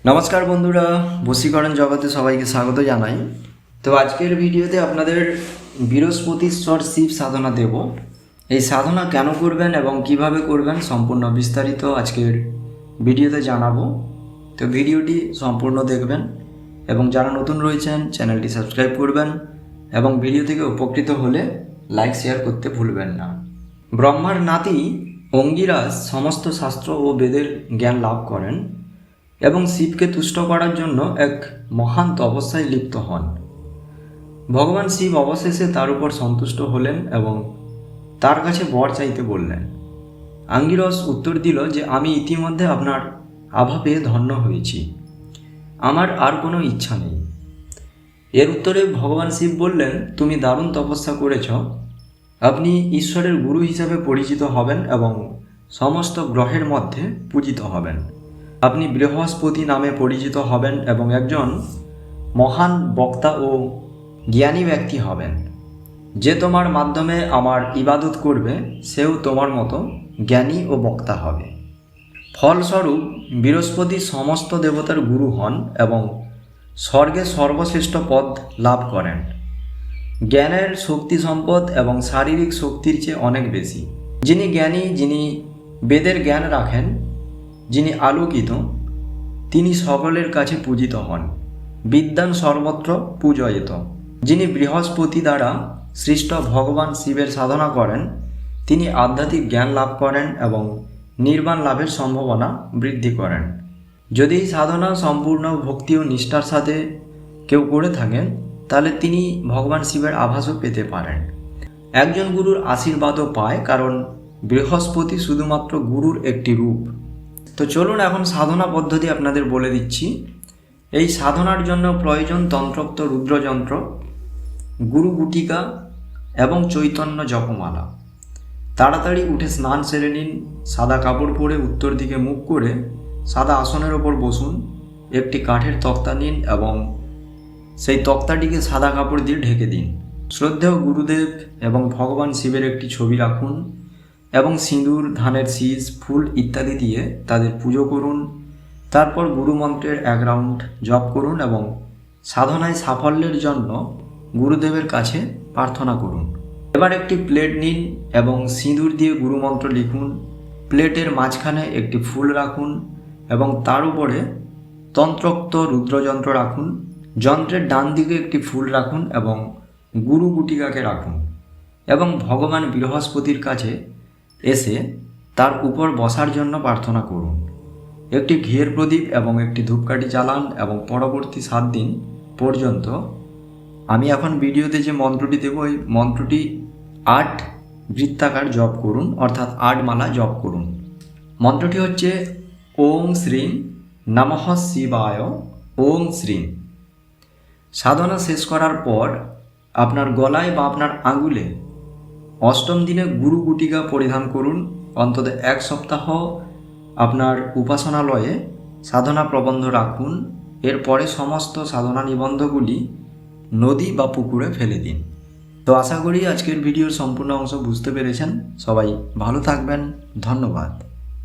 নমস্কার বন্ধুরা, বশীকরণ জগতে সবাইকে স্বাগত জানাই। তো আজকের ভিডিওতে আপনাদের বৃহস্পতিশ্বর শিব সাধনা দেব। এই সাধনা কেন করবেন এবং কিভাবে করবেন সম্পূর্ণ বিস্তারিত আজকের ভিডিওতে জানাবো। তো ভিডিওটি সম্পূর্ণ দেখবেন এবং যারা নতুন রয়েছেন চ্যানেলটি সাবস্ক্রাইব করবেন এবং ভিডিও থেকে উপকৃত হলে লাইক শেয়ার করতে ভুলবেন না। ব্রহ্মার নাতি অঙ্গিরাজ সমস্ত শাস্ত্র ও বেদের জ্ঞান লাভ করেন এবং শিবকে তুষ্ট করার জন্য এক মহান তপস্যায় লিপ্ত হন। ভগবান শিব অবশেষে তার উপর সন্তুষ্ট হলেন এবং তার কাছে বর চাইতে বললেন। আঙ্গিরস উত্তর দিল যে আমি ইতিমধ্যে আপনার আভা পেয়ে ধন্য হয়েছি, আমার আর কোনো ইচ্ছা নেই। এর উত্তরে ভগবান শিব বললেন, তুমি দারুণ তপস্যা করেছ, আপনি ঈশ্বরের গুরু হিসাবে পরিচিত হবেন এবং সমস্ত গ্রহের মধ্যে পূজিত হবেন। আপনি বৃহস্পতি নামে পরিচিত হবেন এবং একজন মহান বক্তা ও জ্ঞানী ব্যক্তি হবেন। যে তোমার মাধ্যমে আমার ইবাদত করবে সেও তোমার মতো জ্ঞানী ও বক্তা হবে। ফলস্বরূপ বৃহস্পতি সমস্ত দেবতার গুরু হন এবং স্বর্গে সর্বশ্রেষ্ঠ পদ লাভ করেন। জ্ঞানের শক্তি সম্পদ এবং শারীরিক শক্তির চেয়ে অনেক বেশি। যিনি জ্ঞানী, যিনি বেদের জ্ঞান রাখেন, যিনি আলোকিত, তিনি সকলের কাছে পূজিত হন। বিদ্যান সর্বত্র পূজয়িত। যিনি বৃহস্পতি দ্বারা সৃষ্ট ভগবান শিবের সাধনা করেন, তিনি আধ্যাত্মিক জ্ঞান লাভ করেন এবং নির্বাণ লাভের সম্ভাবনা বৃদ্ধি করেন। যদি এই সাধনা সম্পূর্ণ ভক্তি ও নিষ্ঠার সাথে কেউ করে থাকেন, তাহলে তিনি ভগবান শিবের আভাসও পেতে পারেন। একজন গুরুর আশীর্বাদও পায়, কারণ বৃহস্পতি শুধুমাত্র গুরুর একটি রূপ। তো চলুন এখন সাধনা পদ্ধতি আপনাদের বলে দিচ্ছি। এই সাধনার জন্য প্রয়োজন তন্ত্রোক্ত রুদ্রযন্ত্র, গুরু গুটিকা এবং চৈতন্য জপমালা। তাড়াতাড়ি উঠে স্নান সেরে নিন, সাদা কাপড় পরে উত্তর দিকে মুখ করে সাদা আসনের ওপর বসুন। একটি কাঠের তক্তা নিন এবং সেই তক্তাটিকে সাদা কাপড় দিয়ে ঢেকে দিন। শ্রদ্ধেয় গুরুদেব এবং ভগবান শিবের একটি ছবি রাখুন এবং সিঁদুর, ধানের শীষ, ফুল ইত্যাদি দিয়ে তাদের পুজো করুন। তারপর গুরুমন্ত্রের 1 রাউন্ড জপ করুন এবং সাধনায় সাফল্যের জন্য গুরুদেবের কাছে প্রার্থনা করুন। এবার একটি প্লেট নিন এবং সিঁদুর দিয়ে গুরুমন্ত্র লিখুন। প্লেটের মাঝখানে একটি ফুল রাখুন এবং তার উপরে তন্ত্রোক্ত রুদ্রযন্ত্র রাখুন। যন্ত্রের ডান দিকে একটি ফুল রাখুন এবং গুরু গুটিকাকে রাখুন এবং ভগবান বৃহস্পতির কাছে এসে তার উপর বসার জন্য প্রার্থনা করুন। একটি ঘিয়ের প্রদীপ এবং একটি ধূপকাঠি জ্বালান এবং পরবর্তী 7 দিন পর্যন্ত আমি এখন ভিডিওতে যে মন্ত্রটি দেব, এই মন্ত্রটি 8 বৃত্তাকার জপ করুন, অর্থাৎ 8 মালা জপ করুন। মন্ত্রটি হচ্ছে ওং শ্রীং নমঃ শিবায় ওং শ্রীং। সাধনা শেষ করার পর আপনার গলায় বা আপনার আঙুলে 8ম দিনে গুরু গুটিকা পরিধান করুন। অন্তত 1 সপ্তাহ আপনার উপাসনালয়ে সাধনা প্রবন্ধ রাখুন। এরপরে সমস্ত সাধনা নিবন্ধগুলি নদী বা পুকুরে ফেলে দিন। তো আশা করি আজকের ভিডিওর সম্পূর্ণ অংশ বুঝতে পেরেছেন। সবাই ভালো থাকবেন। ধন্যবাদ।